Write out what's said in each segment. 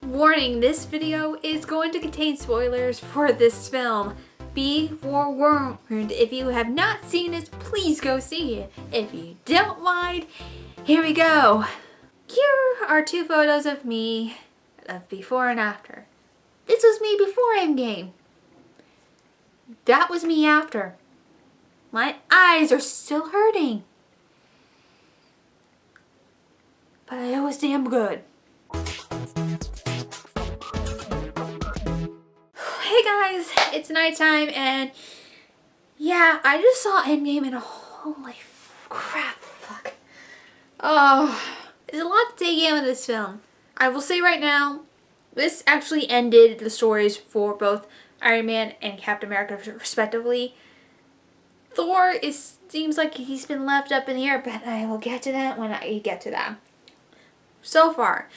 Warning, this video is going to contain spoilers for this film. Be forewarned, if you have not seen it, please go see it. If you don't mind, here we go. Here are two photos of me, of before and after. This was me before Endgame. That was me after. My eyes are still hurting. But it was damn good. Hey guys, it's nighttime and yeah, I just saw Endgame and holy crap, fuck. Oh, there's a lot to take in with this film. I will say right now, this actually ended the stories for both Iron Man and Captain America respectively. Thor seems like he's been left up in the air, but I will get to that when I get to that. So far,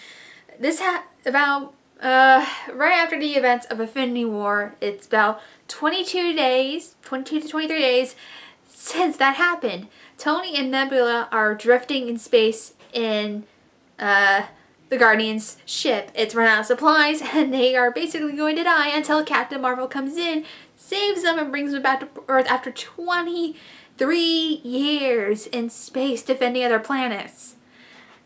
this about right after the events of Infinity War, it's about 22 to 23 days since that happened. Tony and Nebula are drifting in space in the Guardians' ship. It's run out of supplies and they are basically going to die until Captain Marvel comes in, saves them, and brings them back to Earth after 23 years in space defending other planets.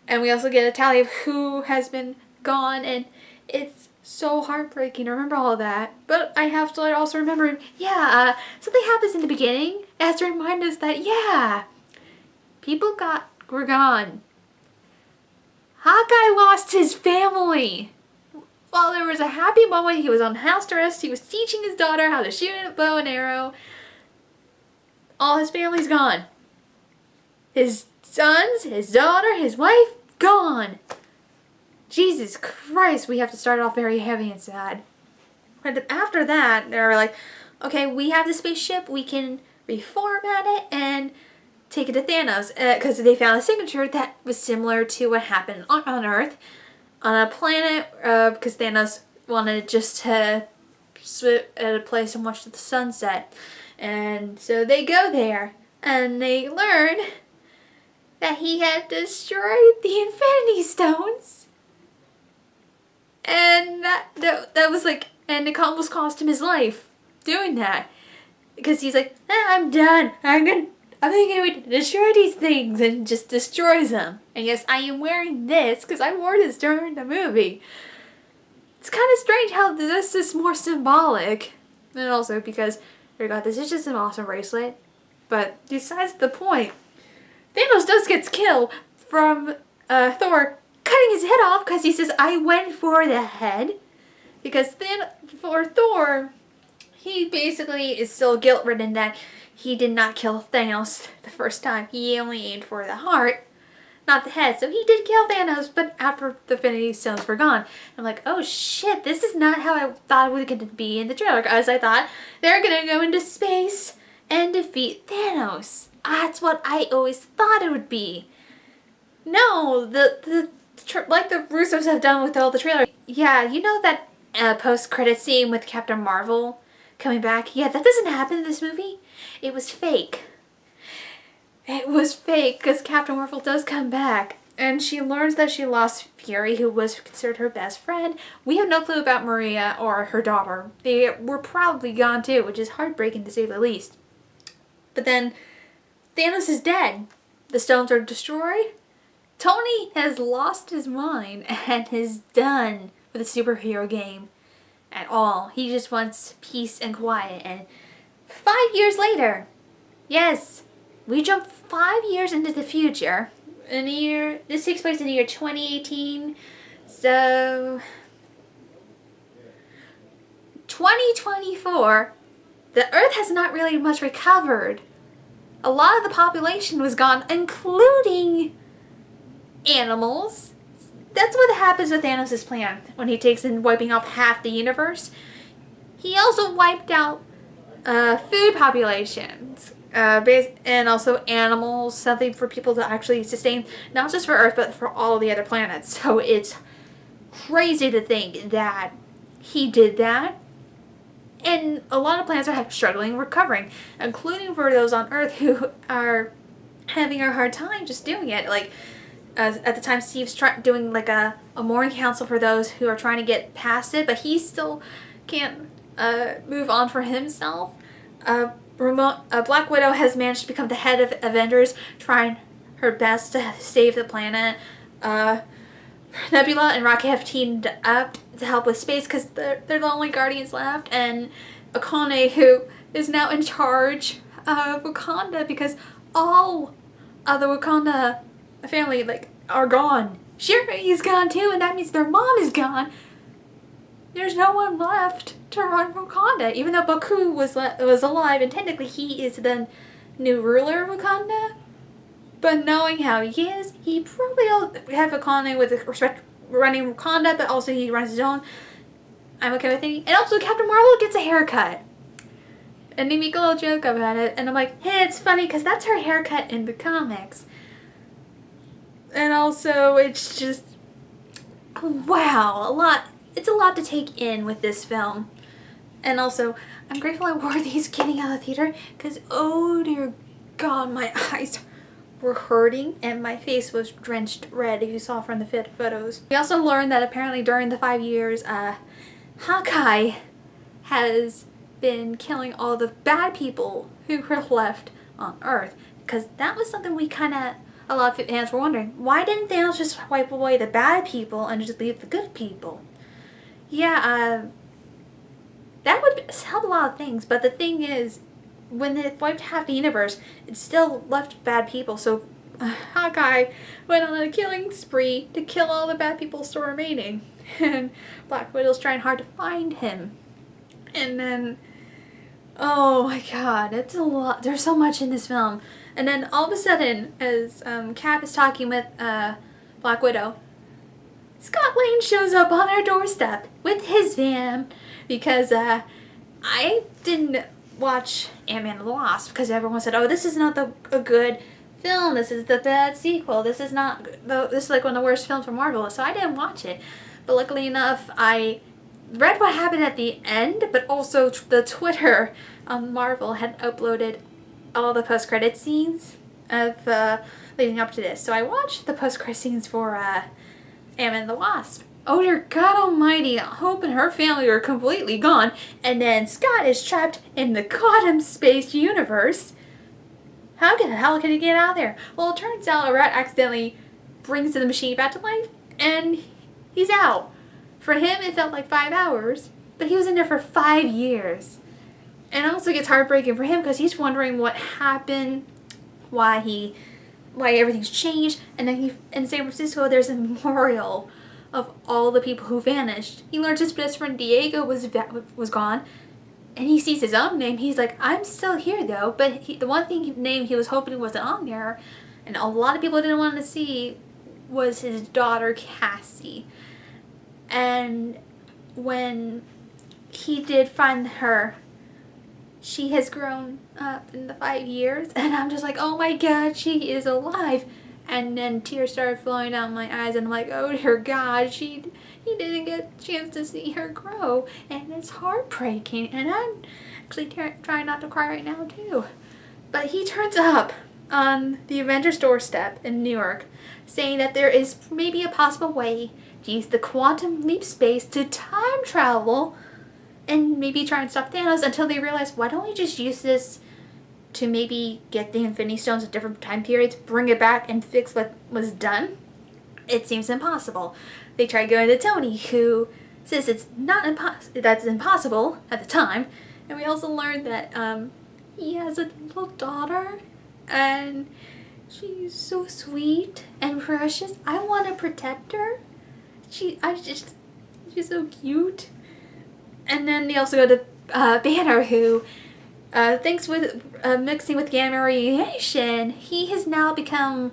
And we also get a tally of who has been gone, and it's so heartbreaking to remember all of that. But I have to also remember, something happens in the beginning. It has to remind us that, people were gone. Hawkeye lost his family. While there was a happy moment, he was on house arrest, he was teaching his daughter how to shoot a bow and arrow. All his family's gone. His sons, his daughter, his wife, gone. Jesus Christ, we have to start off very heavy and sad. But after that, they're like, okay, we have the spaceship, we can reformat it and take it to Thanos. Because they found a signature that was similar to what happened on Earth, on a planet, because Thanos wanted just to sit at a place and watch the sunset. And so they go there, and they learn that he had destroyed the Infinity Stones. And that was like, and it almost cost him his life doing that. Because he's like, I'm done. I'm going to destroy these things, and just destroys them. And yes, I am wearing this because I wore this during the movie. It's kind of strange how this is more symbolic. And also because, oh god, this is just an awesome bracelet. But besides the point, Thanos does get killed from Thor cutting his head off because he says, I went for the head. Because then for Thor, he basically is still guilt-ridden that he did not kill Thanos the first time. He only aimed for the heart, not the head. So he did kill Thanos, but after the Infinity Stones were gone. I'm like, oh shit, this is not how I thought it was going to be in the trailer. Because I thought they're going to go into space and defeat Thanos. That's what I always thought it would be. No, like the Russos have done with all the trailers. Yeah, you know that post-credit scene with Captain Marvel coming back? Yeah, that doesn't happen in this movie. It was fake. It was fake because Captain Marvel does come back. And she learns that she lost Fury, who was considered her best friend. We have no clue about Maria or her daughter. They were probably gone too, which is heartbreaking to say the least. But then Thanos is dead. The stones are destroyed. Tony has lost his mind and is done with the superhero game at all. He just wants peace and quiet. And 5 years later, yes, we jump 5 years into the future. This takes place in the year 2018. So 2024, the Earth has not really much recovered. A lot of the population was gone, including animals. That's what happens with Thanos' plan when he takes in wiping off half the universe. He also wiped out food populations and also animals, something for people to actually sustain, not just for Earth but for all the other planets. So it's crazy to think that he did that. And a lot of planets are struggling, recovering, including for those on Earth who are having a hard time just doing it. Like, at the time Steve's doing like a mourning council for those who are trying to get past it, but he still can't move on for himself. Black Widow has managed to become the head of Avengers, trying her best to save the planet. Nebula and Rocket have teamed up to help with space because they're the only Guardians left, and Akane, who is now in charge of Wakanda because all of the Wakanda family like are gone. Shuri is gone too, and that means their mom is gone. There's no one left to run Wakanda, even though Baku was alive, and technically he is the new ruler of Wakanda. But knowing how he is, he probably will have Akane with respect running Wakanda, but also he runs his own. I'm okay with it. And also Captain Marvel gets a haircut. And they make a little joke about it, and I'm like, hey, it's funny because that's her haircut in the comics. And also, it's just, wow, it's a lot to take in with this film. And also, I'm grateful I wore these getting out of the theater because, oh dear God, my eyes were hurting and my face was drenched red, if you saw from the photos. We also learned that apparently during the 5 years, Hawkeye has been killing all the bad people who were left on Earth, because that was something a lot of fans were wondering. Why didn't Thanos just wipe away the bad people and just leave the good people? Yeah, that would help a lot of things, but the thing is, when it wiped half the universe, it still left bad people, so Hawkeye went on a killing spree to kill all the bad people still remaining, and Black Widow's trying hard to find him. And then, oh my God, it's a lot. There's so much in this film. And then all of a sudden, as Cap is talking with Black Widow, Scott Lang shows up on our doorstep with his van, because I didn't watch Ant-Man and the Wasp because everyone said, oh, this is not a good film, this is the bad sequel, this is like one of the worst films from Marvel, so I didn't watch it. But luckily enough, I read what happened at the end, but also the Twitter on Marvel had uploaded all the post-credit scenes of leading up to this. So I watched the post-credit scenes for Ant-Man and the Wasp. Oh dear God almighty, Hope and her family are completely gone, and then Scott is trapped in the quantum space universe. How the hell can he get out of there? Well, it turns out a rat accidentally brings the machine back to life, and he's out. For him, it felt like 5 hours, but he was in there for 5 years. And it also gets heartbreaking for him because he's wondering what happened, why everything's changed, and then in San Francisco, there's a memorial of all the people who vanished. He learns his best friend Diego was gone, and he sees his own name. He's like, I'm still here though, but the one name he was hoping wasn't on there, and a lot of people didn't want to see, was his daughter Cassie. And when he did find her, she has grown up in the 5 years, and I'm just like, oh my God, she is alive. And then tears started flowing down my eyes, and I'm like, oh dear God, he didn't get a chance to see her grow, and it's heartbreaking, and I'm actually trying not to cry right now too. But he turns up on the Avengers doorstep in New York, saying that there is maybe a possible way to use the quantum leap space to time travel, and maybe try and stop Thanos, until they realize, why don't we just use this to maybe get the Infinity Stones at different time periods, bring it back, and fix what was done? It seems impossible. They tried going to Tony, who says it's that's impossible at the time. And we also learned that he has a little daughter, and she's so sweet and precious. I want to protect her. She's so cute. And then they also go to Banner, who thanks with mixing with gamma radiation, he has now become,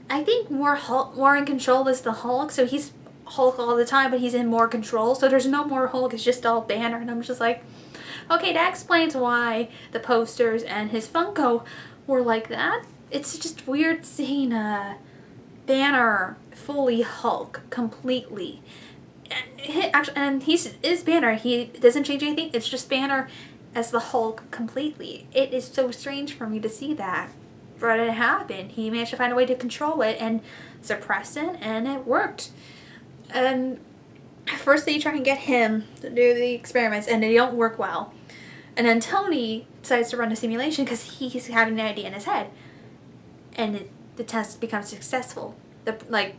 I think, more in control as the Hulk. So he's Hulk all the time, but he's in more control. So there's no more Hulk, it's just all Banner. And I'm just like, okay, that explains why the posters and his Funko were like that. It's just weird seeing Banner fully Hulk completely. And he is Banner. He doesn't change anything. It's just Banner as the Hulk completely. It is so strange for me to see that. for it to happen. He managed to find a way to control it and suppress it, and it worked. And first they try and get him to do the experiments, and they don't work well. And then Tony decides to run a simulation because he's having an idea in his head. And the test becomes successful. The,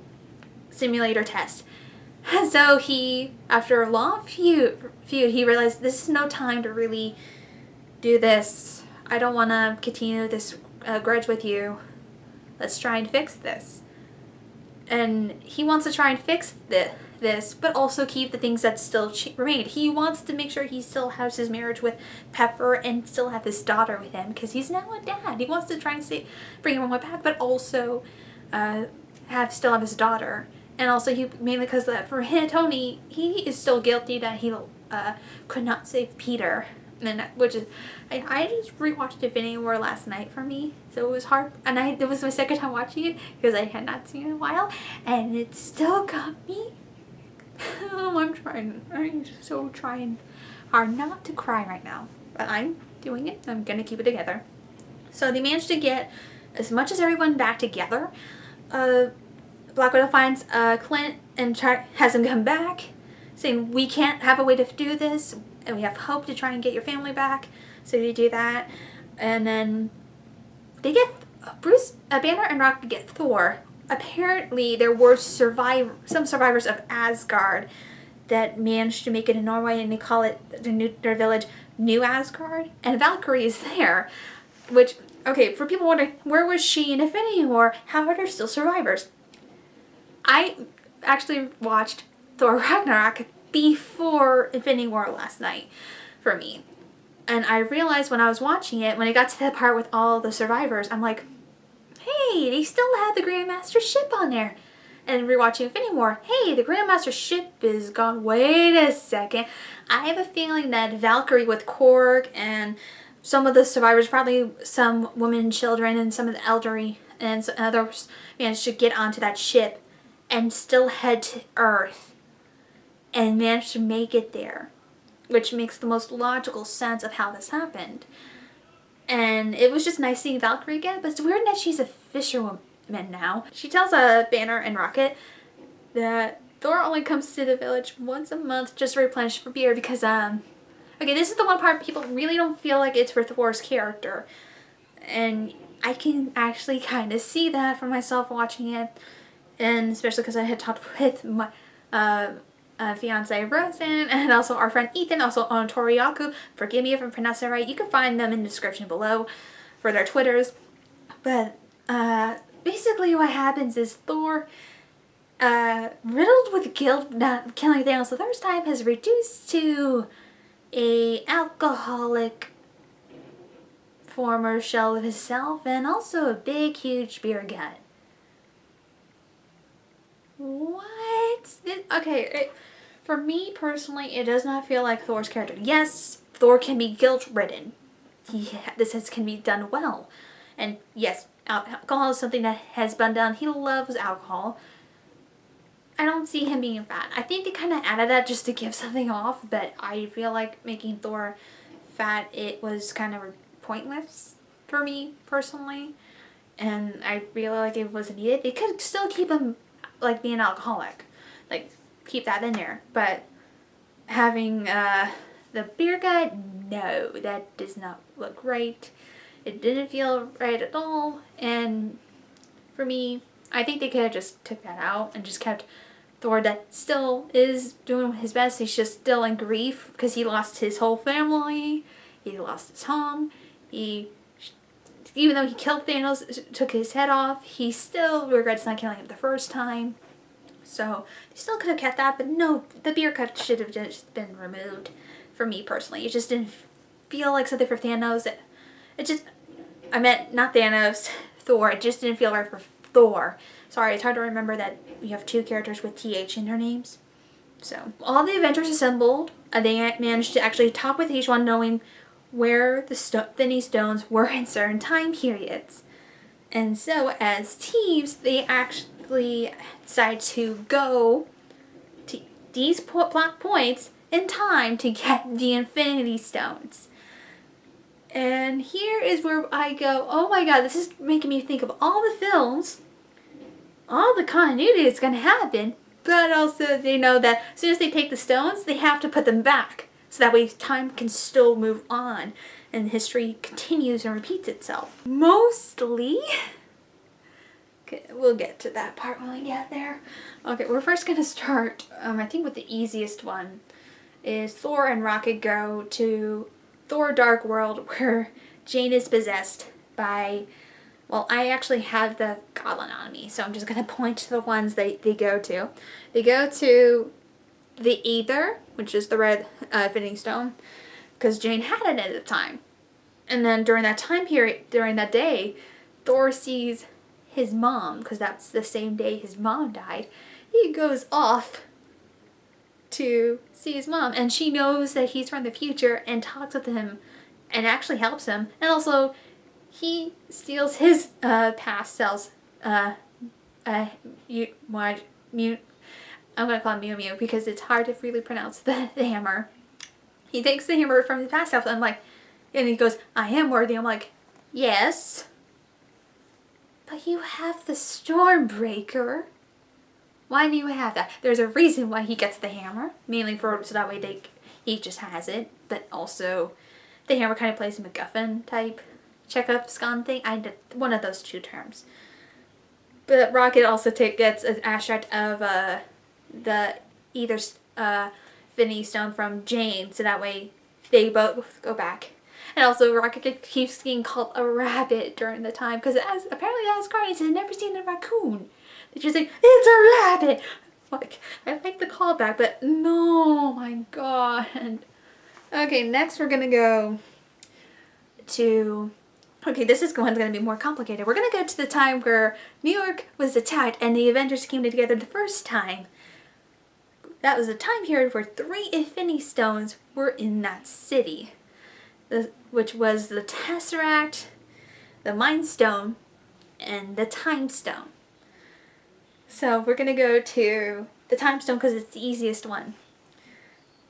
simulator test. And so he, after a long feud, he realized this is no time to really do this. I don't want to continue this grudge with you. Let's try and fix this. And he wants to try and fix this, but also keep the things that still remain. He wants to make sure he still has his marriage with Pepper and still have his daughter with him, because he's now a dad. He wants to try and bring everyone back, but also still have his daughter. And also, mainly because for him, Tony, he is still guilty that he could not save Peter. And which is, I just rewatched Infinity War last night for me, so it was hard, and it was my second time watching it because I had not seen it in a while, and it still got me. I'm so trying hard not to cry right now, but I'm doing it. I'm gonna keep it together. So they managed to get as much as everyone back together. Black Widow finds Clint and has him come back, saying we can't have a way to do this, and we have hope to try and get your family back. So they do that, and then they get Banner and Rocket get Thor. Apparently there were some survivors of Asgard that managed to make it in Norway, and they call it their village New Asgard, and Valkyrie is there. Which, okay, for people wondering, where was she in Infinity War? How are there still survivors? I actually watched Thor Ragnarok before Infinity War last night for me. And I realized when I was watching it, when I got to the part with all the survivors, I'm like, hey, they still have the Grandmaster ship on there. And rewatching Infinity War, hey, the Grandmaster ship is gone. Wait a second. I have a feeling that Valkyrie with Korg and some of the survivors, probably some women, children, and some of the elderly and others managed to get onto that ship and still head to Earth and managed to make it there, which makes the most logical sense of how this happened. And it was just nice seeing Valkyrie again, but it's weird that she's a fisherwoman now. She tells Banner and Rocket that Thor only comes to the village once a month just to replenish for beer because, okay, this is the one part people really don't feel like it's for Thor's character. And I can actually kind of see that for myself watching it, and especially because I had talked with my fiance Rosen and also our friend Ethan, also on Toriyaku. Forgive me if I'm pronouncing it right. You can find them in the description below for their Twitters. But basically what happens is Thor, riddled with guilt not killing Thanos the first time, is reduced to a alcoholic former shell of himself, and also a big huge beer gut. What? Okay, for me personally, it does not feel like Thor's character. Yes, Thor can be guilt-ridden. This can be done well. And yes, alcohol is something that has been done. He loves alcohol. I don't see him being fat. I think they kind of added that just to give something off, but I feel like making Thor fat, it was kind of pointless for me personally. And I feel like it wasn't needed. They could still keep him like being an alcoholic, like keep that in there, but having the beer gut, no, that does not look right. It didn't feel right at all, and for me, I think they could have just took that out and just kept Thor that still is doing his best. He's just still in grief because he lost his whole family, he lost his home, even though he killed Thanos, took his head off, he still regrets not killing him the first time. So, they still could have kept that, but no, the beer cut should have just been removed for me personally. It just didn't feel like something for Thanos. I meant not Thanos, Thor. It just didn't feel right for Thor. Sorry, it's hard to remember that we have two characters with TH in their names. So, all the Avengers assembled. They managed to actually talk with each one, knowing where the Thinny Stones were in certain time periods. And so, as teams, they actually decide to go to these plot points in time to get the Infinity Stones. And here is where I go, oh my god, this is making me think of all the films, all the continuity that's going to happen, but also they know that as soon as they take the stones, they have to put them back. So that way time can still move on and history continues and repeats itself. Mostly, okay, we'll get to that part when we get there. Okay, we're first going to start, I think with the easiest one, is Thor and Rocket go to Thor Dark World where Jane is possessed by, well, I actually have the goblin on me, so I'm just going to point to the ones they go to. They go to the Ether, which is the red Infinity Stone, because Jane had it at the time. And then during that time period, during that day, Thor sees his mom, because that's the same day his mom died. He goes off to see his mom, and she knows that he's from the future and talks with him and actually helps him. And also, he steals his past self's I'm going to call him Mew Mew because it's hard to really pronounce the hammer. He takes the hammer from the past self, and I'm like, and he goes, I am worthy. I'm like, yes, but you have the Stormbreaker. Why do you have that? There's a reason why he gets the hammer, mainly so that way he just has it, but also the hammer kind of plays a MacGuffin type checkup gun thing. I did one of those two terms. But Rocket also gets an abstract of the either Infinity Stone from Jane, so that way they both go back. And also Rocket keeps getting called a rabbit during the time because apparently Asgardians had never seen a raccoon. They just like, it's a rabbit. Like, I like the callback, but no, my god. Okay, next we're gonna go to. Okay, this one's gonna be more complicated. We're gonna go to the time where New York was attacked and the Avengers came together the first time. That was a time period where 3 Infinity Stones were in that city, which was the Tesseract, the Mind Stone, and the Time Stone. So we're going to go to the Time Stone because it's the easiest one.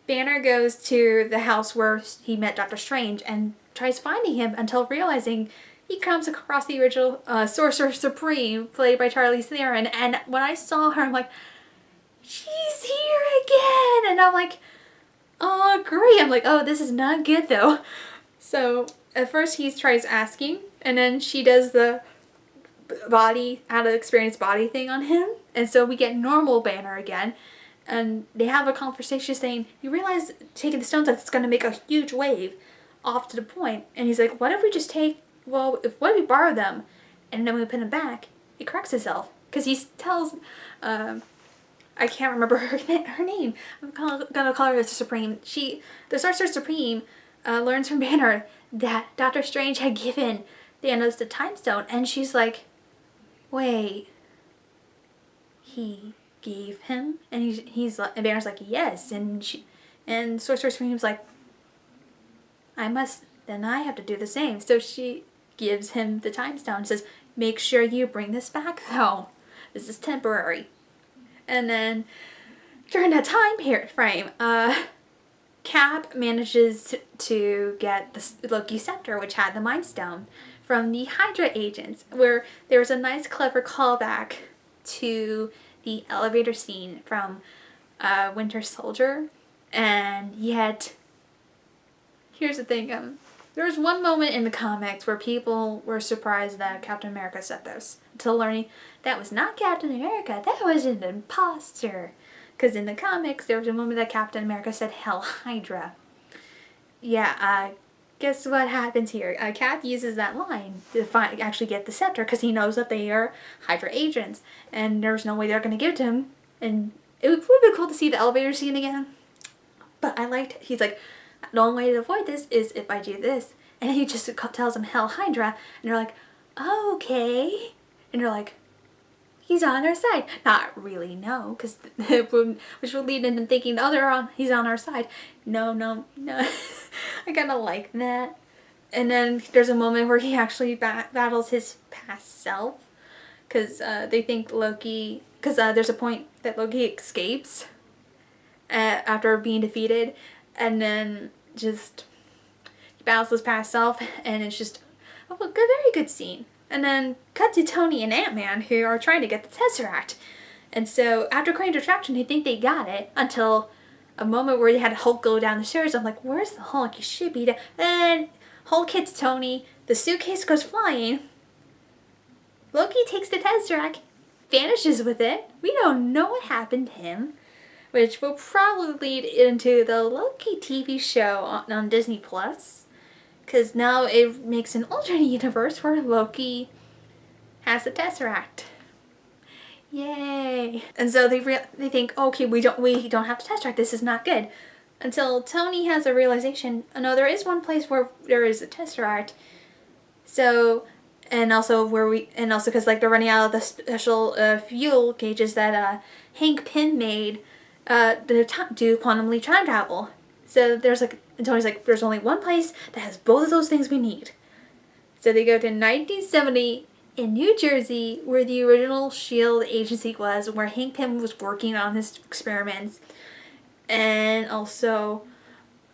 Banner goes to the house where he met Doctor Strange and tries finding him until realizing he comes across the original Sorcerer Supreme, played by Charlize Theron. And when I saw her, I'm like, she's here again! And I'm like, oh, great. I'm like, oh, this is not good though. So at first he tries asking, and then she does the body, how to experience body thing on him. And so we get normal Banner again. And they have a conversation saying, you realize taking the stones, that's going to make a huge wave off to the point. And he's like, what if we just what if we borrow them and then we put them back? It corrects itself. Because he tells, I can't remember her name. I'm going to call her the Supreme. The Sorcerer Supreme learns from Banner that Doctor Strange had given Thanos the Time Stone. And she's like, wait, he gave him? And and Banner's like, yes. And Sorcerer Supreme's like, then I have to do the same. So she gives him the Time Stone and says, make sure you bring this back though. This is temporary. And then during that time frame, Cap manages to get the Loki scepter, which had the Mind Stone, from the Hydra agents, where there was a nice clever callback to the elevator scene from Winter Soldier. And yet, here's the thing, there was one moment in the comics where people were surprised that Captain America said this, until learning that was not Captain America, that was an imposter. Because in the comics, there was a moment that Captain America said, Hell Hydra. Yeah, guess what happens here? Cap uses that line to actually get the scepter because he knows that they are Hydra agents. And there's no way they're going to give it to him. And it would be cool to see the elevator scene again. But I liked it. He's like, the only way to avoid this is if I do this. And he just tells him Hell Hydra. And they're like, okay. And they're like, he's on our side. Not really, no. Because which would lead into thinking, oh, he's on our side. No. I kind of like that. And then there's a moment where he actually battles his past self. Because they think Loki... Because there's a point that Loki escapes after being defeated. And then just battles his past self, and it's just a very good scene. And then cut to Tony and Ant-Man, who are trying to get the Tesseract. And so after going to attraction, they think they got it until a moment where they had Hulk go down the stairs. I'm like, where's the Hulk? He should be there. And Hulk hits Tony. The suitcase goes flying. Loki takes the Tesseract, vanishes with it. We don't know what happened to him, which will probably lead into the Loki TV show on Disney Plus, because now it makes an alternate universe where Loki has the Tesseract. Yay! And so they think, okay, we don't have the Tesseract. This is not good. Until Tony has a realization. Oh, no, there is one place where there is a Tesseract. So. And also because like they're running out of the special fuel gauges that Hank Pym made to do quantum leap time travel. So there's like, and Tony's like, there's only one place that has both of those things we need. So they go to 1970 in New Jersey, where the original SHIELD agency was, where Hank Pym was working on his experiments, and also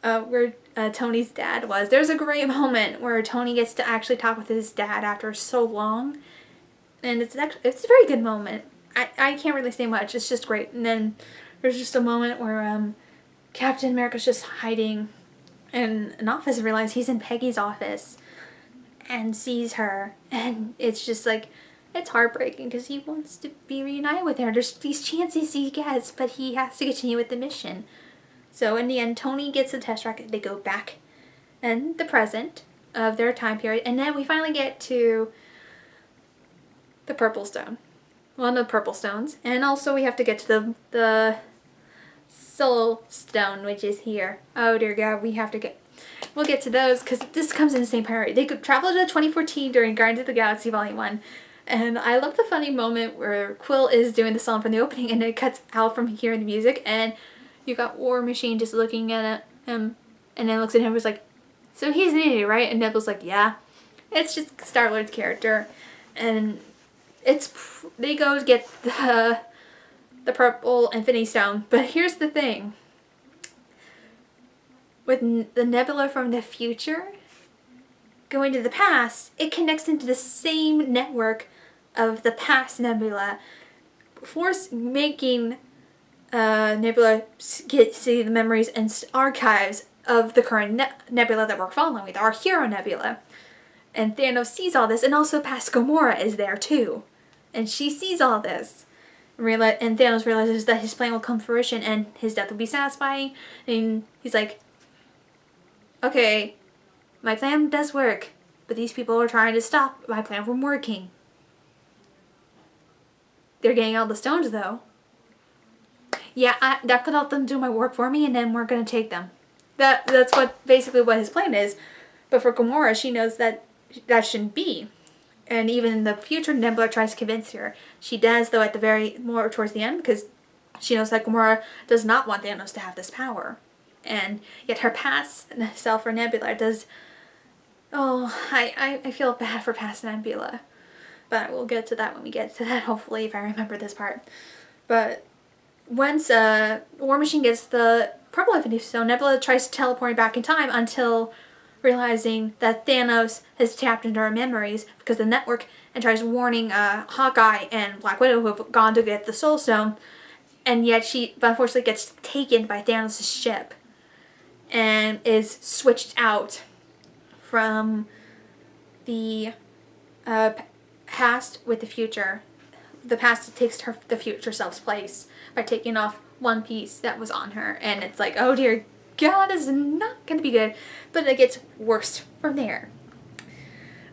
where Tony's dad was. There's a great moment where Tony gets to actually talk with his dad after so long, and it's a very good moment. I can't really say much. It's just great. And then there's just a moment where Captain America's just hiding in an office and realizes he's in Peggy's office and sees her, and it's just like, it's heartbreaking because he wants to be reunited with her. There's these chances he gets, but he has to continue with the mission. So in the end, Tony gets the Tesseract. They go back in the present of their time period, and then we finally get to the Purple Stone, one of the Purple Stones, and also we have to get to the Soul Stone, which is here. Oh dear God, we'll get to those because this comes in the same priority. They could travel to 2014 during Guardians of the Galaxy Volume 1. And I love the funny moment where Quill is doing the song from the opening, and it cuts out from hearing the music, and you got War Machine just looking at him, and then looks at him and was like, so he's an idiot, right? And Nebula's like, yeah. It's just Star-Lord's character. And they go to get the Purple Infinity Stone. But here's the thing. With the Nebula from the future going to the past, it connects into the same network of the past Nebula, making Nebula see the memories and archives of the current Nebula that we're following, our hero Nebula. And Thanos sees all this, and also past Gamora is there too. And she sees all this. And Thanos realizes that his plan will come to fruition and his death will be satisfying. And he's like, okay, my plan does work, but these people are trying to stop my plan from working. They're getting all the stones though. Yeah, that could help them do my work for me, and then we're gonna take them. That's basically what his plan is. But for Gamora, she knows that shouldn't be. And even in the future, Nebula tries to convince her. She does, though, more towards the end, because she knows that Gamora does not want Thanos to have this power. And yet her past self for Nebula does. Oh, I feel bad for past Nebula. But we'll get to that when we get to that, hopefully, if I remember this part. But once War Machine gets the Purple Infinity Stone, Nebula tries to teleport back in time until realizing that Thanos has tapped into her memories because of the network, and tries warning Hawkeye and Black Widow, who have gone to get the Soul Stone, and yet she unfortunately gets taken by Thanos' ship and is switched out from the past with the future. The past takes the future self's place by taking off one piece that was on her, and it's like, oh dear God, this is not going to be good, but it gets worse from there.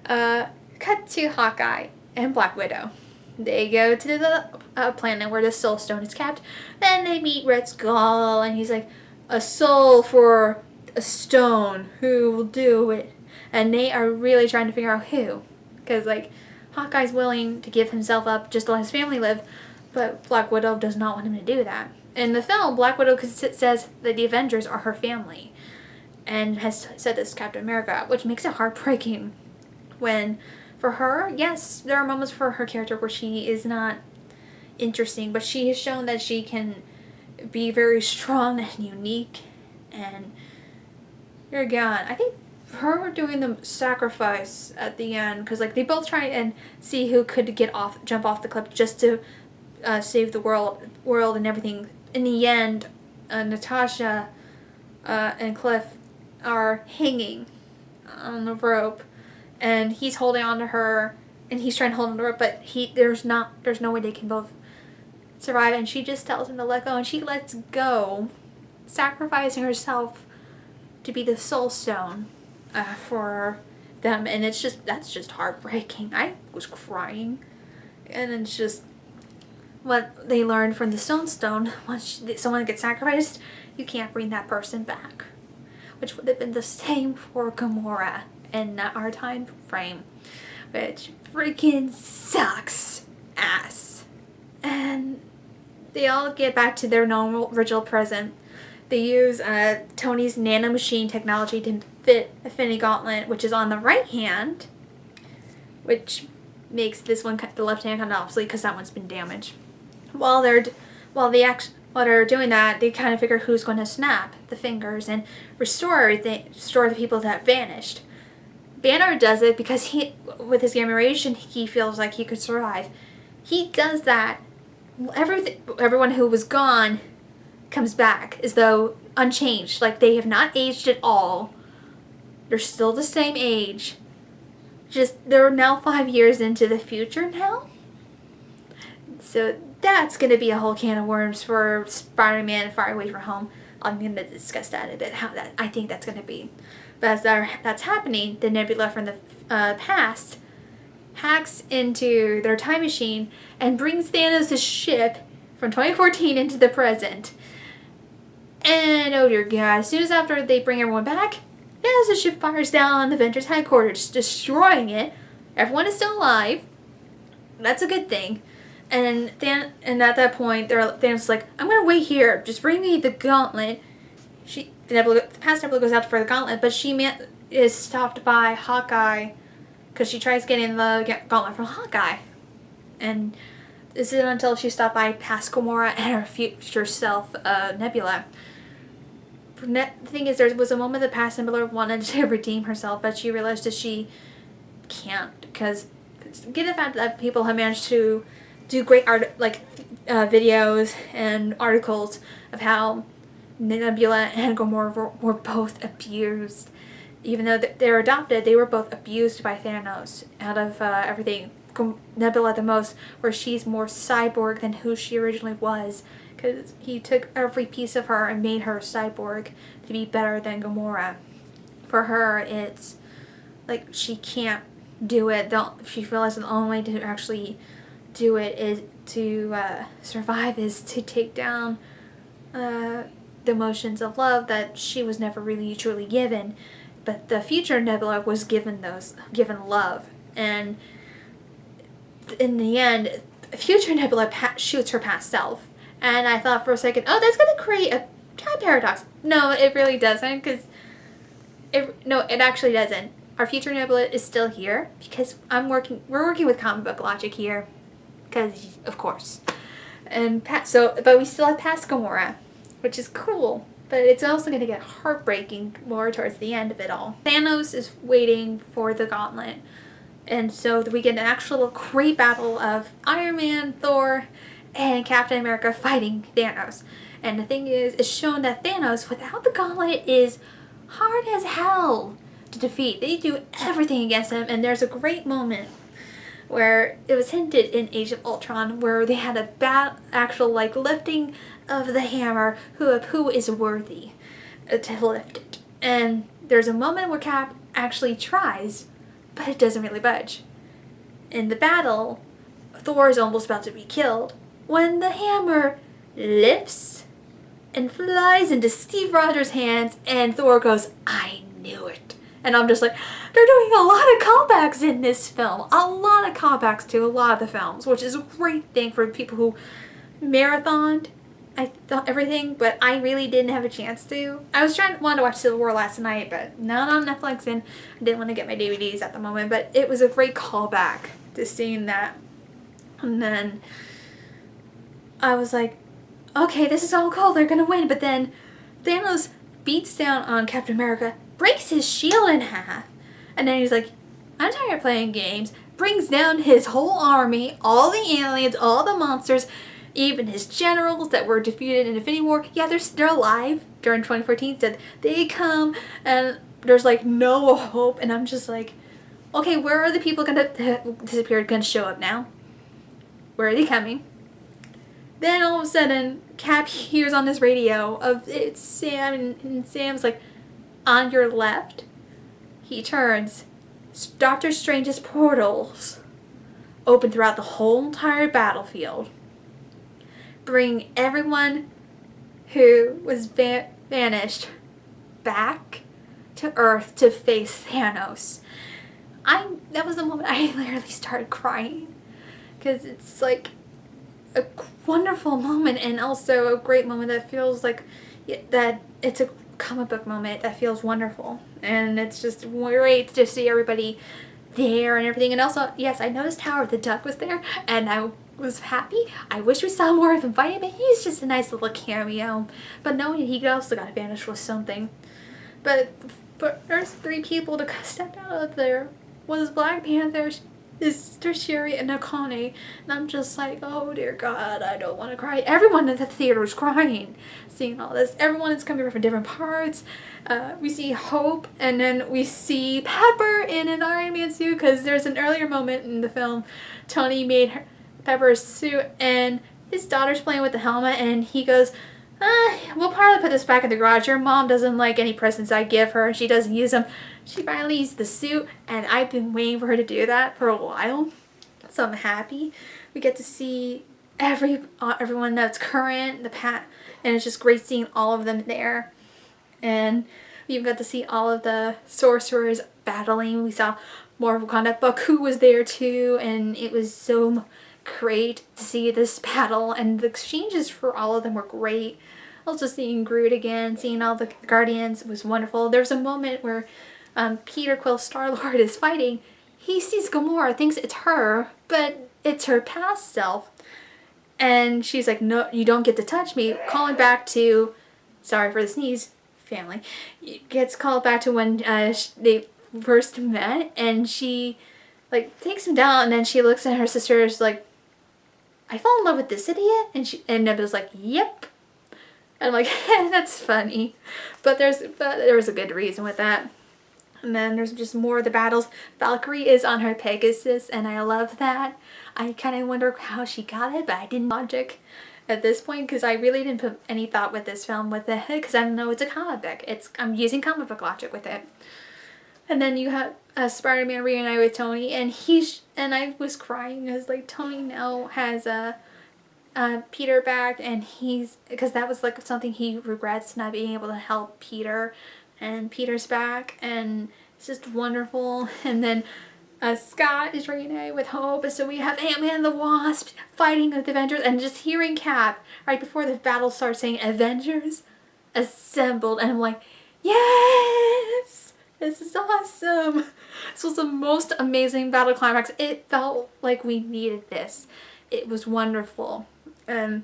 Cut to Hawkeye and Black Widow. They go to the planet where the Soul Stone is kept. Then they meet Red Skull, and he's like, a soul for a stone, who will do it? And they are really trying to figure out who, because like Hawkeye's willing to give himself up just to let his family live, but Black Widow does not want him to do that. In the film, Black Widow says that the Avengers are her family, and has said this to Captain America, which makes it heartbreaking. When, for her, yes, there are moments for her character where she is not interesting, but she has shown that she can be very strong and unique, and you're gone. I think her doing the sacrifice at the end, because like they both try and see who could jump off the cliff just to save the world and everything. In the end, Natasha and Cliff are hanging on the rope, and he's holding on to her, and he's trying to hold on to the rope, but there's no way they can both survive, and she just tells him to let go, and she lets go, sacrificing herself to be the soul stone for them. And that's just heartbreaking. I was crying. And it's just what they learned from the stone. Once someone gets sacrificed, you can't bring that person back, which would have been the same for Gamora in our time frame, which freaking sucks ass. And they all get back to their normal original present. They use Tony's nanomachine technology to fit Infinity Gauntlet, which is on the right hand, which makes this one, the left hand, kind of obsolete because that one's been damaged. While they're doing that, they kind of figure who's going to snap the fingers and restore the people that vanished. Banner does it because with his gamma radiation, he feels like he could survive. He does that. Everyone who was gone comes back as though unchanged, like they have not aged at all. They're still the same age, just they're now 5 years into the future now. So that's going to be a whole can of worms for Spider-Man Far Away From Home. I'm going to discuss that a bit, how that I think that's going to be. But as that's happening, the Nebula from the past hacks into their time machine and brings Thanos' ship from 2014 into the present. And oh dear God, as soon as after they bring everyone back, Thanos' ship fires down on the Avengers headquarters, destroying it. Everyone is still alive. That's a good thing. And at that point, Thanos is like, I'm gonna wait here. Just bring me the gauntlet. The past Nebula goes out for the gauntlet, but she is stopped by Hawkeye because she tries getting the gauntlet from Hawkeye. And this is until she's stopped by past Gamora and her future self, Nebula. The thing is, there was a moment that past Nebula wanted to redeem herself, but she realized that she can't, because given the fact that people have managed to do great art, videos and articles of how Nebula and Gamora were both abused. Even though they're adopted, they were both abused by Thanos. Out of everything, Nebula the most, where she's more cyborg than who she originally was, because he took every piece of her and made her cyborg to be better than Gamora. For her, it's like she can't do it. She realized the only way to actually do it is to survive, is to take down the emotions of love that she was never really truly given. But the future Nebula was given love, and in the end, future Nebula shoots her past self. And I thought for a second, oh, that's going to create a time paradox. No, it really doesn't, because it actually doesn't. Our future Nebula is still here because we're working with comic book logic here, because of course. And but we still have past Gamora, which is cool. But it's also going to get heartbreaking more towards the end of it all. Thanos is waiting for the gauntlet. And so we get an actual great battle of Iron Man, Thor, and Captain America fighting Thanos. And the thing is, it's shown that Thanos, without the gauntlet, is hard as hell to defeat. They do everything against him. And there's a great moment where it was hinted in Age of Ultron, where they had a actual lifting of the hammer, who is worthy to lift it. And there's a moment where Cap actually tries, but it doesn't really budge. In the battle, Thor is almost about to be killed when the hammer lifts and flies into Steve Rogers' hands, and Thor goes, I knew it. And I'm just like, they're doing a lot of callbacks in this film. A lot of callbacks to a lot of the films, which is a great thing for people who marathoned everything, but I really didn't have a chance to. I wanted to watch Civil War last night, but not on Netflix, and I didn't want to get my DVDs at the moment, but it was a great callback to seeing that. And then I was like, okay, this is all cool, they're gonna win. But then Thanos beats down on Captain America, breaks his shield in half. And then he's like, I'm tired of playing games. Brings down his whole army, all the aliens, all the monsters, even his generals that were defeated in Infinity War. Yeah, they're alive during 2014. Said they come and there's like no hope. And I'm just like, okay, where are the people gonna disappear, gonna show up now? Where are they coming? Then all of a sudden, Cap hears on his radio of it's Sam, and Sam's like, on your left. He turns. Doctor Strange's portals open throughout the whole entire battlefield. Bring everyone who was vanished back to Earth to face Thanos. That was the moment I literally started crying. Because it's like a wonderful moment, and also a great moment that feels like that it's a comic book moment that feels wonderful. And it's just great to see everybody there and everything. And also, yes, I noticed Howard the Duck was there, and I was happy. I wish we saw more of him fighting, but he's just a nice little cameo. But knowing he also got vanished was something. But there's 3 people to step out of there. Was Black Panther, is Tertiary, and Nakane. And I'm just like, oh dear God, I don't want to cry. Everyone in the theater is crying seeing all this. Everyone is coming from different parts. We see Hope, and then we see Pepper in an Iron Man suit, because there's an earlier moment in the film Tony made Pepper's suit, and his daughter's playing with the helmet, and he goes, we'll probably put this back in the garage. Your mom doesn't like any presents I give her. She doesn't use them. She finally used the suit, and I've been waiting for her to do that for a while. So I'm happy. We get to see everyone that's current, and it's just great seeing all of them there. And we even got to see all of the sorcerers battling. We saw more of Wakanda. Baku was there too, and it was so great to see this battle, and the exchanges for all of them were great. Also seeing Groot again, seeing all the Guardians was wonderful. There's a moment where Peter Quill, Star-Lord, is fighting. He sees Gamora, thinks it's her, but it's her past self. And she's like, no, you don't get to touch me. Calling back to, sorry for the sneeze, family. Gets called back to when they first met, and she like takes him down, and then she looks at her sister's like, I fell in love with this idiot, and Nebula's like, yep. And I'm like, that's funny, but there was a good reason with that. And then there's just more of the battles. Valkyrie is on her Pegasus, and I love that. I kind of wonder how she got it, but I didn't logic at this point, because I really didn't put any thought with this film with it, because I know it's a comic book. I'm using comic book logic with it. And then you have Spider-Man reunite with Tony, and I was crying because like Tony now has Peter back, and because that was like something he regrets, not being able to help Peter, and Peter's back, and it's just wonderful. And then Scott is reunited with Hope, and so we have Ant-Man and the Wasp fighting with the Avengers, and just hearing Cap right before the battle starts saying Avengers assembled, and I'm like, yes! This is awesome. This was the most amazing battle climax. It felt like we needed this. It was wonderful. Oh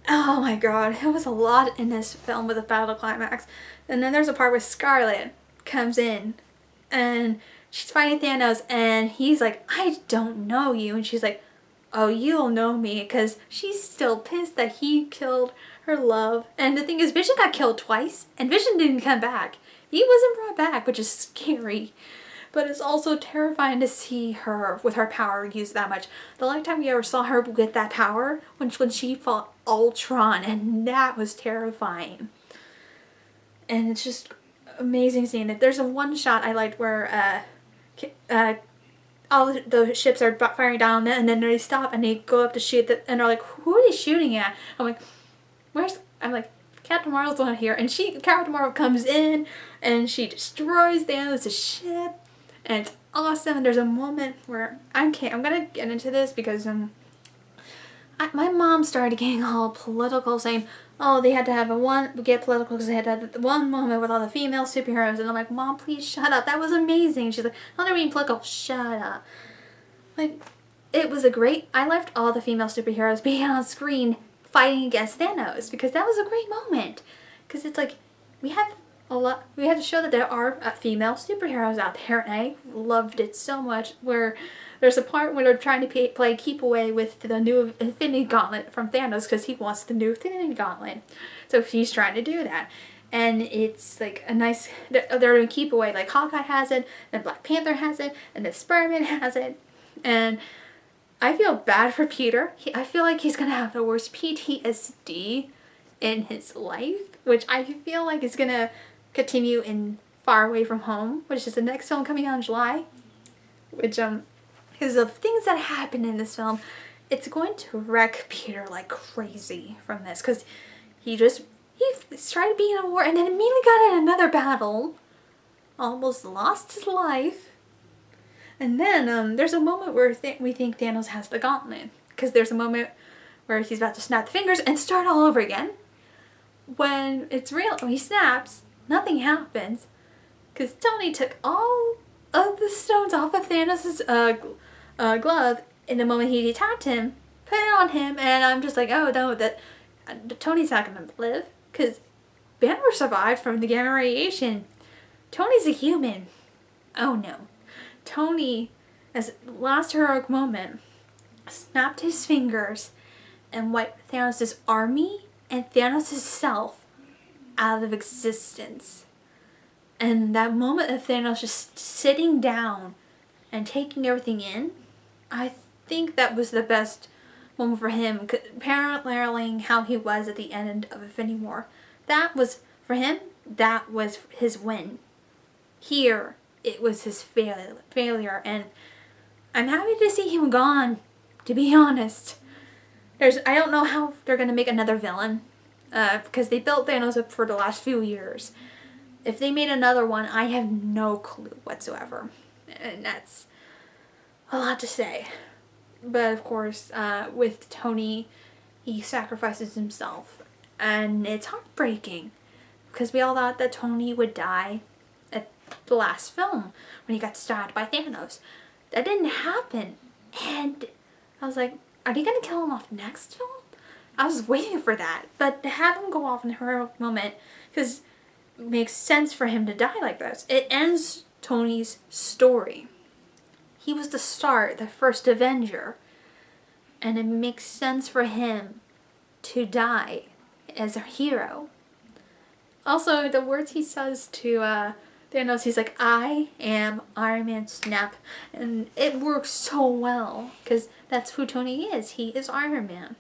my God, it was a lot in this film with a battle climax. And then there's a part where Scarlet comes in and she's fighting Thanos, and he's like, I don't know you. And she's like, oh, you'll know me, because she's still pissed that he killed her love. And the thing is, Vision got killed twice, and Vision didn't come back. He wasn't brought back, which is scary. But it's also terrifying to see her with her power used that much. The last time we ever saw her get that power when she fought Ultron, and that was terrifying. And it's just amazing seeing it. There's a one shot I liked where all the ships are firing down, and then they stop and they go up to shoot, and they're like, who are they shooting at? I'm like, Captain Marvel's not here, and Captain Marvel comes in, and she destroys Thanos' ship, and it's awesome. And there's a moment where I'm gonna get into this because my mom started getting all political, saying, oh, they had to have get political because they had to have one moment with all the female superheroes, and I'm like, Mom, please shut up. That was amazing. And she's like, oh, they're being political. Shut up. Like, it was I left all the female superheroes being on screen fighting against Thanos, because that was a great moment. Because it's like, we have we had to show that there are female superheroes out there, and I loved it so much. Where there's a part where they're trying to play keep away with the new Infinity Gauntlet from Thanos because he wants the new Infinity Gauntlet, so he's trying to do that. And it's like a nice, they're doing keep away, like Hawkeye has it, and Black Panther has it, and then Spider-Man has it. And I feel bad for Peter. I feel like he's gonna have the worst PTSD in his life, which I feel like is gonna continue in Far Away From Home, which is the next film coming out in July. Which because of things that happen in this film, it's going to wreck Peter like crazy from this, because he tried to be in a war and then immediately got in another battle, almost lost his life, and then there's a moment where we think Thanos has the gauntlet, because there's a moment where he's about to snap the fingers and start all over again. When it's real, when he snaps, nothing happens, because Tony took all of the stones off of Thanos' glove in the moment he attacked him, put it on him, and I'm just like, oh no, that Tony's not gonna live, because Banner survived from the gamma radiation. Tony's a human. Oh no. Tony, as last heroic moment, snapped his fingers and wiped Thanos' army and Thanos' self out of existence. And that moment of Thanos just sitting down and taking everything in, I think that was the best moment for him, paralleling how he was at the end of Infinity War. That was, for him, that was his win. Here, it was his failure, and I'm happy to see him gone, to be honest. I don't know how they're going to make another villain, because they built Thanos up for the last few years. If they made another one, I have no clue whatsoever, and that's a lot to say. But of course, with Tony, he sacrifices himself, and it's heartbreaking, because we all thought that Tony would die at the last film when he got stabbed by Thanos. That didn't happen, and I was like, are they gonna kill him off next film? I was waiting for that, but to have him go off in a heroic moment, because it makes sense for him to die like this. It ends Tony's story. He was the start, the first Avenger, and it makes sense for him to die as a hero. Also, the words he says to Thanos, he's like, I am Iron Man, snap. And it works so well, because that's who Tony is. He is Iron Man.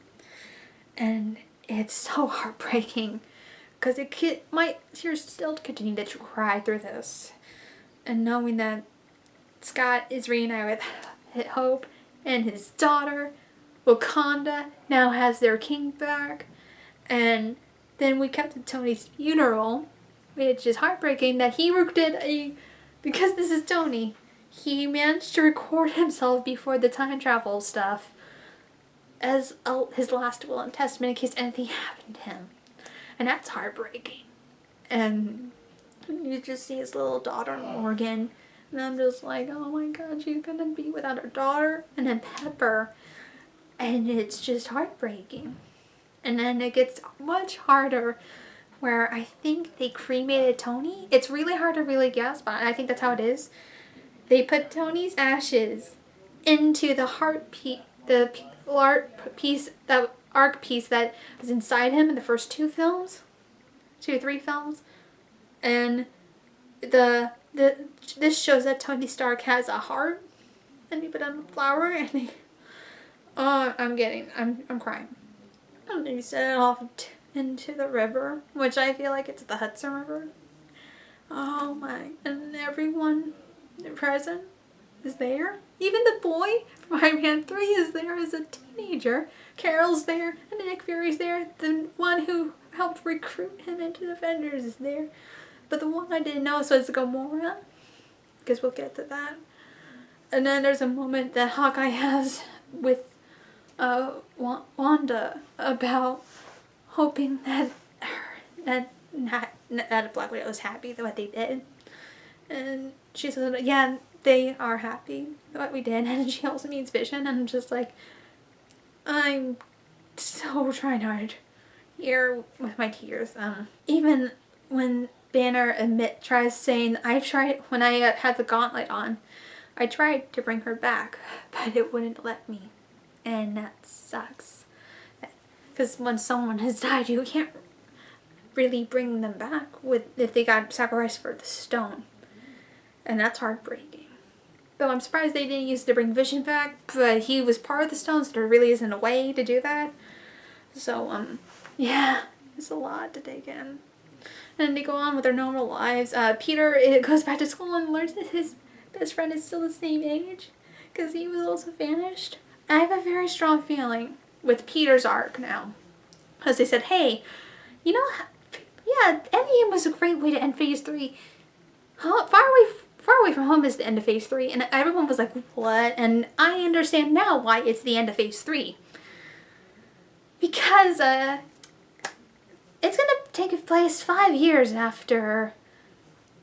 And it's so heartbreaking, because my tears still continue to cry through this. And knowing that Scott is reunited with Hope and his daughter, Wakanda now has their king back, and then we kept to Tony's funeral, which is heartbreaking that he because this is Tony, he managed to record himself before the time travel stuff as his last will and testament in case anything happened to him. And that's heartbreaking. And you just see his little daughter Morgan, and I'm just like, oh my god, she's gonna be without her daughter, and then Pepper, and it's just heartbreaking. And then it gets much harder where I think they cremated Tony. It's really hard to really guess, but I think that's how it is. They put Tony's ashes into the arc piece that was inside him in the first 2 or 3 films, and this shows that Tony Stark has a heart, and they put on a flower, and I'm crying. And they set it off into the river, which I feel like it's the Hudson River. Oh my, and everyone present is there. Even the boy from Iron Man 3 is there as a teenager. Carol's there, and Nick Fury's there. The one who helped recruit him into the Avengers is there. But the one I didn't know was Gamora, because we'll get to that. And then there's a moment that Hawkeye has with Wanda about hoping that Black Widow was happy with what they did. And she says, yeah, they are happy with what we did. And she also meets Vision, and I'm just like, I'm so trying hard here with my tears. Even when Banner tries saying, I tried, when I had the gauntlet on, I tried to bring her back, but it wouldn't let me. And that sucks. Because when someone has died, you can't really bring them back if they got sacrificed for the stone. And that's heartbreaking. Though I'm surprised they didn't use it to bring Vision back, but he was part of the stone, so there really isn't a way to do that. So, yeah, it's a lot to take in. And then they go on with their normal lives. Peter goes back to school and learns that his best friend is still the same age, because he was also vanished. I have a very strong feeling with Peter's arc now, because they said, hey, you know, yeah, Endgame was a great way to end Phase 3. Far Away from Home is the end of Phase 3, and everyone was like, what? And I understand now why it's the end of Phase 3. Because, it's gonna take place 5 years after,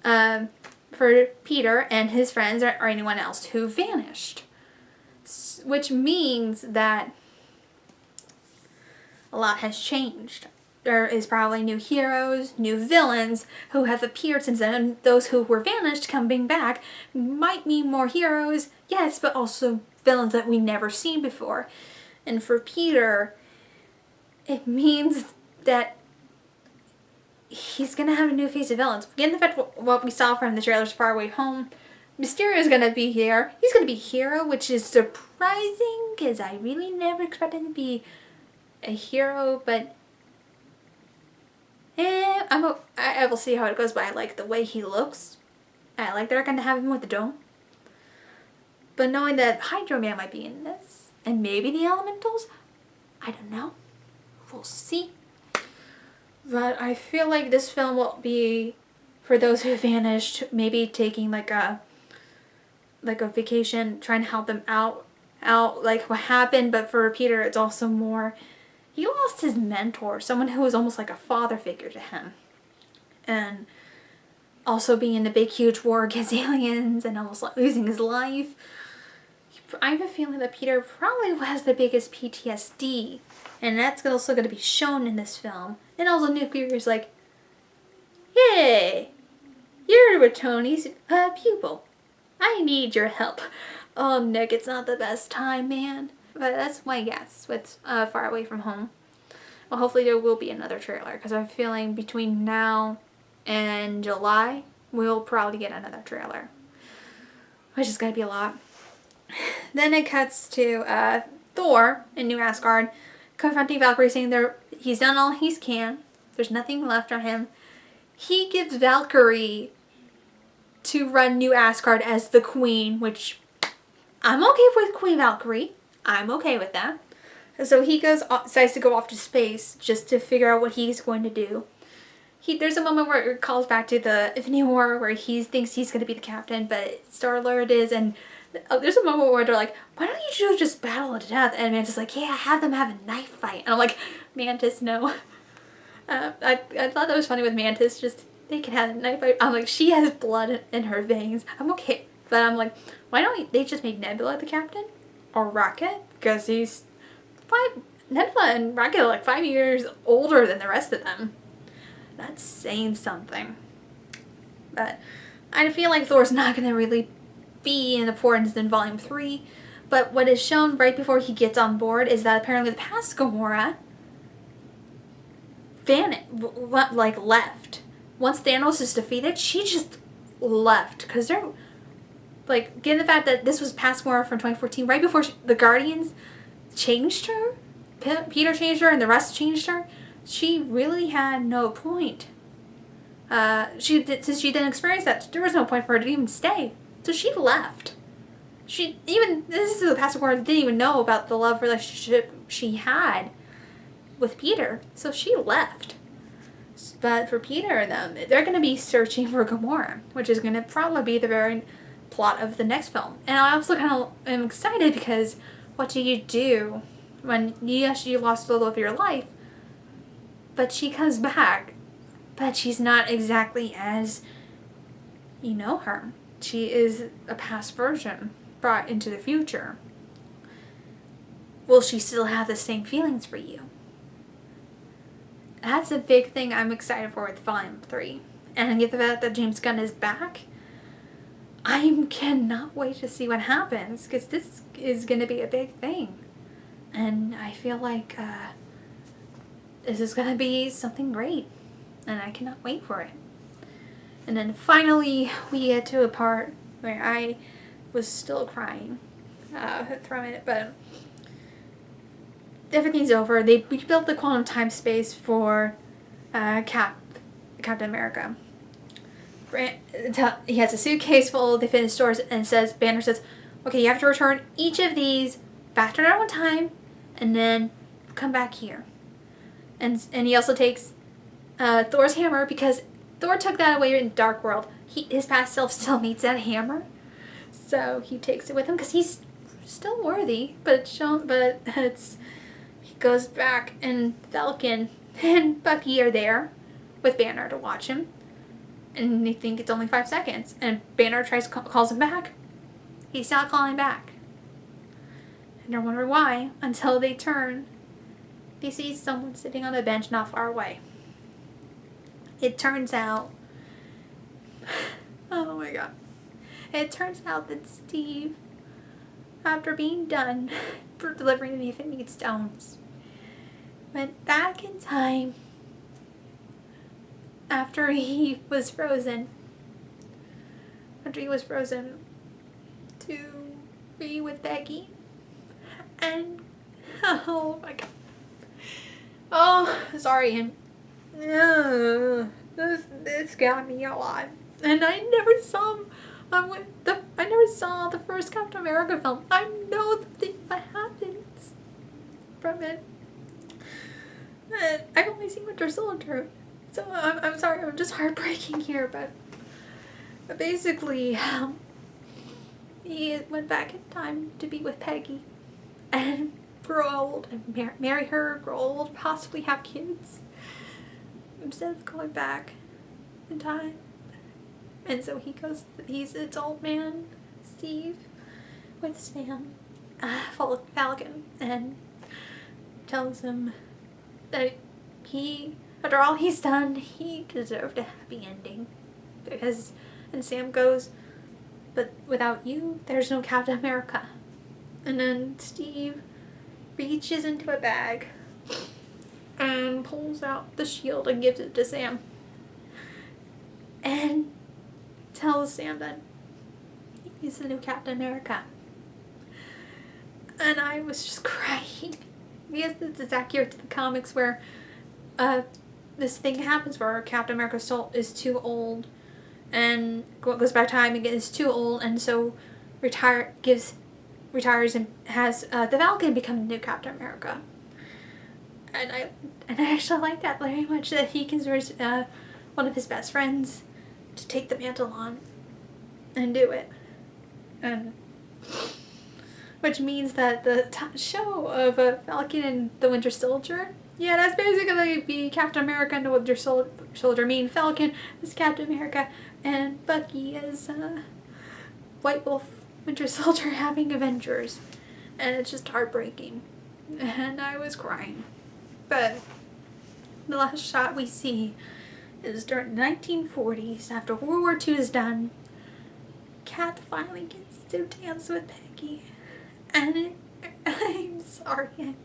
for Peter and his friends or anyone else who vanished. Which means that a lot has changed. There is probably new heroes, new villains who have appeared since then, and those who were vanished coming back might mean more heroes, yes, but also villains that we've never seen before. And for Peter, it means that he's gonna have a new phase of villains. Given the fact what we saw from the trailers Far Away Home, Mysterio's gonna be here. He's gonna be hero, which is surprising because I really never expected him to be a hero, but I will see how it goes, but I like the way he looks. I like they're gonna have him with the dome. But knowing that Hydro Man might be in this, and maybe the Elementals, I don't know. We'll see. But I feel like this film will be, for those who vanished, maybe taking like a vacation, trying to help them out like what happened. But for Peter, it's also more, he lost his mentor, someone who was almost like a father figure to him. And also being in a big huge war against aliens and almost like losing his life. I have a feeling that Peter probably has the biggest PTSD, and that's also going to be shown in this film. And also Nuclear is like, hey, you're Tony's pupil. I need your help. Oh, Nick, it's not the best time, man. But that's my guess with Far Away from Home. Well, hopefully there will be another trailer, because I'm feeling between now and July, we'll probably get another trailer. Which is going to be a lot. Then it cuts to Thor in New Asgard confronting Valkyrie, saying he's done all he can. There's nothing left on him. He gives Valkyrie to run New Asgard as the queen, which I'm okay with Queen Valkyrie. I'm okay with that. So he decides to go off to space just to figure out what he's going to do. There's a moment where it calls back to the Infinity War where he thinks he's going to be the captain, but Star-Lord is, and there's a moment where they're like, why don't you just battle to death? And Mantis is like, yeah, have them have a knife fight. And I'm like, Mantis, no. I thought that was funny with Mantis, just, they can have a knife fight. I'm like, she has blood in her veins. I'm okay. But I'm like, why don't they just make Nebula the captain? Or Rocket? Because Nebula and Rocket are like 5 years older than the rest of them. That's saying something. But I feel like Thor's not going to really be in importance in Volume 3. But what is shown right before he gets on board is that apparently the past Gamora left. Once Thanos is defeated, she just left. Because they're, like, given the fact that this was past Gamora from 2014, right before the Guardians changed her, Peter changed her and the rest changed her, she really had no point. Since she didn't experience that, there was no point for her to even stay. So she left. This is the past Gamora didn't even know about the love relationship she had with Peter. So she left. But for Peter and them, they're going to be searching for Gamora, which is going to probably be the very plot of the next film. And I also kind of am excited because what do you do when, yes, you lost the love of your life, but she comes back, but she's not exactly as you know her. She is a past version brought into the future. Will she still have the same feelings for you? That's a big thing I'm excited for with Volume 3. and given the fact that James Gunn is back, I cannot wait to see what happens, because this is going to be a big thing. And I feel like this is going to be something great, and I cannot wait for it. And then finally, we get to a part where I was still crying from it, but everything's over. They rebuilt the quantum time space for Captain America. He has a suitcase full of the finished stores, and Banner says, okay, you have to return each of these back to normal time, and then come back here. And he also takes Thor's hammer, because Thor took that away in Dark World. His past self still needs that hammer, so he takes it with him because he's still worthy. But he goes back, and Falcon and Bucky are there with Banner to watch him, and they think it's only 5 seconds. And Banner calls him back. He's not calling back, and they're wondering why, until they turn. They see someone sitting on a bench not far away. It turns out, oh my god, it turns out that Steve, after being done for delivering the Infinity Stones, went back in time after he was frozen to be with Peggy. And oh my god, oh sorry, and this got me a lot, and I never saw the first Captain America film. I know the thing that happens from it, and I've only seen Winter Soldier, so I'm sorry, I'm just heartbreaking here, but basically, he went back in time to be with Peggy, and grow old, and marry her, grow old, possibly have kids, instead of going back in time. And so he's its old man, Steve, with Sam, Falcon, and tells him that after all he's done, he deserved a happy ending. And Sam goes, but without you, there's no Captain America. And then Steve reaches into a bag and pulls out the shield and gives it to Sam. And tells Sam that he's the new Captain America. And I was just crying. Because this is accurate to the comics, where this thing happens where Captain America is too old, and goes back time and is too old, and so retires and has the Falcon become the new Captain America. And I actually like that very much, that he considers one of his best friends to take the mantle on and do it. And which means that the show of Falcon and the Winter Soldier, yeah, that's basically be Captain America and the Winter Soldier, meaning Falcon is Captain America and Bucky is White Wolf Winter Soldier having Avengers. And it's just heartbreaking. And I was crying. But the last shot we see is during the 1940s, after World War II is done. Kat finally gets to dance with Peggy. And I'm sorry.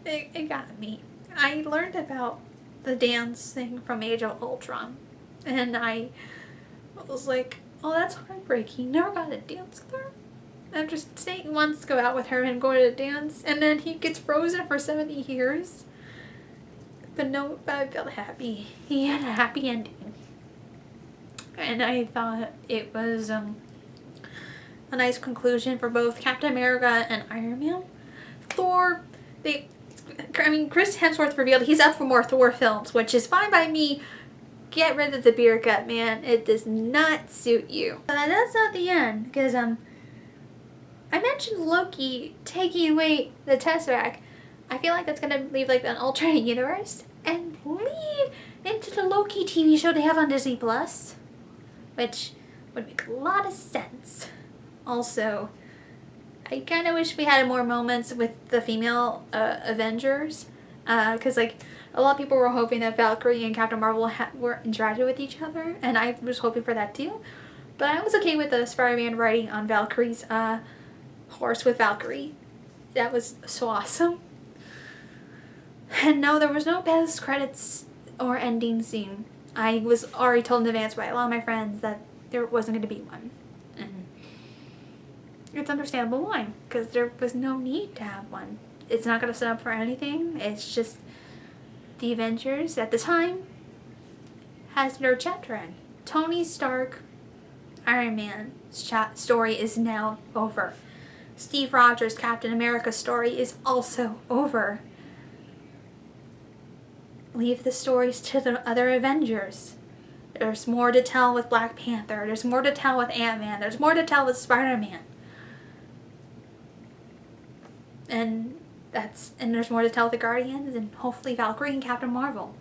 It got me. I learned about the dance thing from Age of Ultron. And I was like, oh, that's heartbreaking. Never got to dance with her. After saying he wants to go out with her and go to the dance, and then he gets frozen for 70 years. But I felt happy. He had a happy ending. And I thought it was a nice conclusion for both Captain America and Iron Man. Thor, Chris Hemsworth revealed he's up for more Thor films, which is fine by me. Get rid of the beer gut, man. It does not suit you. But that's not the end, because I mentioned Loki taking away the Tesseract. I feel like that's gonna leave like an alternate universe and lead into the Loki TV show they have on Disney Plus, which would make a lot of sense. Also, I kind of wish we had more moments with the female Avengers, because like A lot of people were hoping that Valkyrie and Captain Marvel were interacted with each other, and I was hoping for that too. But I was okay with the Spider-Man riding on Valkyrie's horse with Valkyrie. That was so awesome. And no, there was no post credits or ending scene. I was already told in advance by a lot of my friends that there wasn't going to be one. And it's understandable why, because there was no need to have one. It's not going to set up for anything. It's just the Avengers at the time has their chapter end. Tony Stark, Iron Man's story is now over. Steve Rogers' Captain America story is also over. Leave the stories to the other Avengers. There's more to tell with Black Panther. There's more to tell with Ant-Man. There's more to tell with Spider-Man. And there's more to tell with the Guardians and hopefully Valkyrie and Captain Marvel.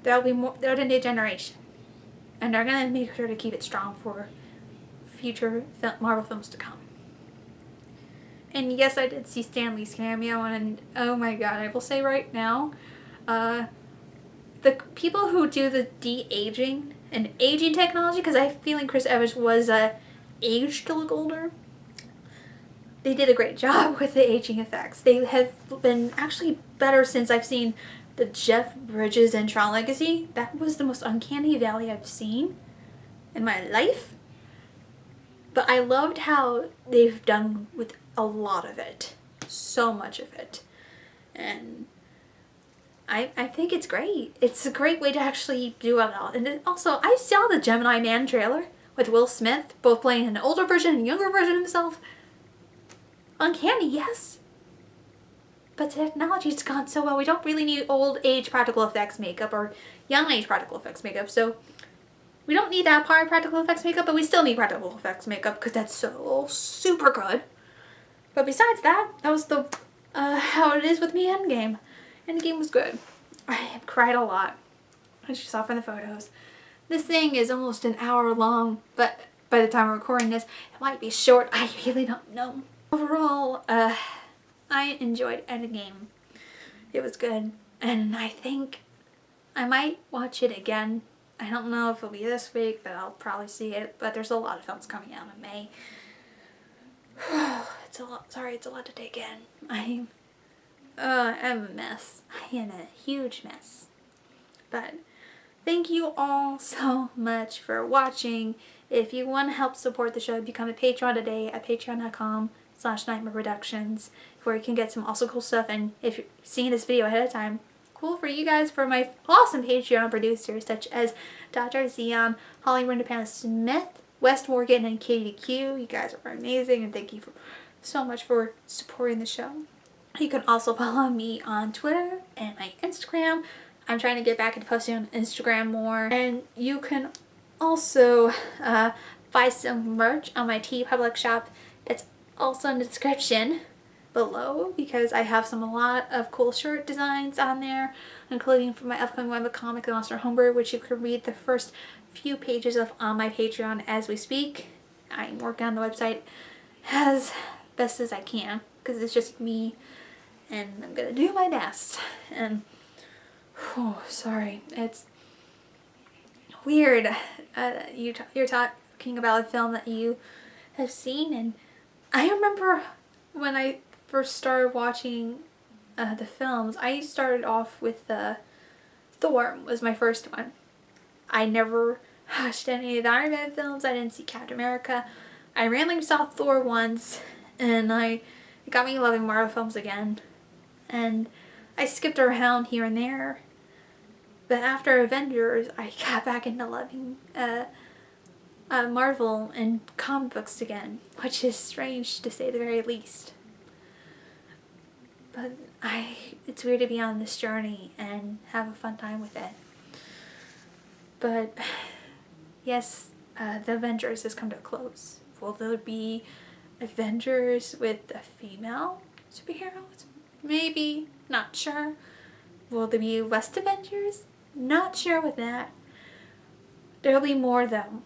There'll be more. They're the new generation. And they're going to make sure to keep it strong for future Marvel films to come. And yes, I did see Stan Lee's cameo, and oh my god, I will say right now, the people who do the de-aging and aging technology, because I feel like Chris Evans was aged to look older, they did a great job with the aging effects. They have been actually better since I've seen the Jeff Bridges and Tron Legacy. That was the most uncanny valley I've seen in my life. But I loved how they've done with a lot of it. So much of it. And I think it's great. It's a great way to actually do it all. And also, I saw the Gemini Man trailer with Will Smith, both playing an older version and a younger version of himself. Uncanny, yes. But the technology's gone so well. We don't really need old age practical effects makeup or young age practical effects makeup. So we don't need that part of practical effects makeup, but we still need practical effects makeup because that's so super good. But besides that, that was the how it is with me Endgame. Endgame was good. I cried a lot, as you saw from the photos. This thing is almost an hour long, but by the time I'm recording this, it might be short. I really don't know. Overall, I enjoyed Endgame. It was good, and I think I might watch it again. I don't know if it'll be this week, but I'll probably see it. But there's a lot of films coming out in May. It's a lot. Sorry, it's a lot to take in. I'm a mess. I am a huge mess. But thank you all so much for watching. If you want to help support the show, become a patron today at patreon.com/nightmareproductions, where you can get some also cool stuff. And if you're seeing this video ahead of time, cool for you guys, for my awesome Patreon producers such as Dr. Zion, Holly RiddlePanda Smith, Wes Morgan, and Katie Q. You guys are amazing, and thank you so much for supporting the show. You can also follow me on Twitter and my Instagram. I'm trying to get back into posting on Instagram more. And you can also buy some merch on my TeePublic shop. That's also in the description below, because I have a lot of cool shirt designs on there, including for my upcoming webcomic, The Monster Homebrew, which you can read the first few pages of on my Patreon as we speak. I'm working on the website as best as I can, because it's just me, and I'm gonna do my best. And sorry, it's weird. You're talking about a film that you have seen, and I remember when I first started watching the films, I started off with Thor was my first one. I never watched any of the Iron Man films. I didn't see Captain America. I randomly saw Thor once, and it got me loving Marvel films again. And I skipped around here and there. But after Avengers, I got back into loving Marvel and comic books again, which is strange to say the very least. But it's weird to be on this journey and have a fun time with it. But yes, the Avengers has come to a close. Will there be Avengers with the female superheroes? Maybe, not sure. Will there be West Avengers? Not sure with that. There'll be more though.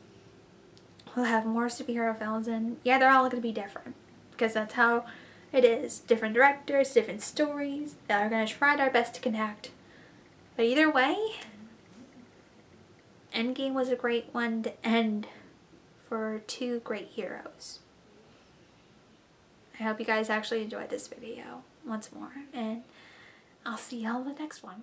We'll have more superhero films, and yeah, they're all going to be different, because that's how It is. Different directors, different stories that are going to try their best to connect. But either way, Endgame was a great one to end for two great heroes. I hope you guys actually enjoyed this video once more, and I'll see y'all in the next one.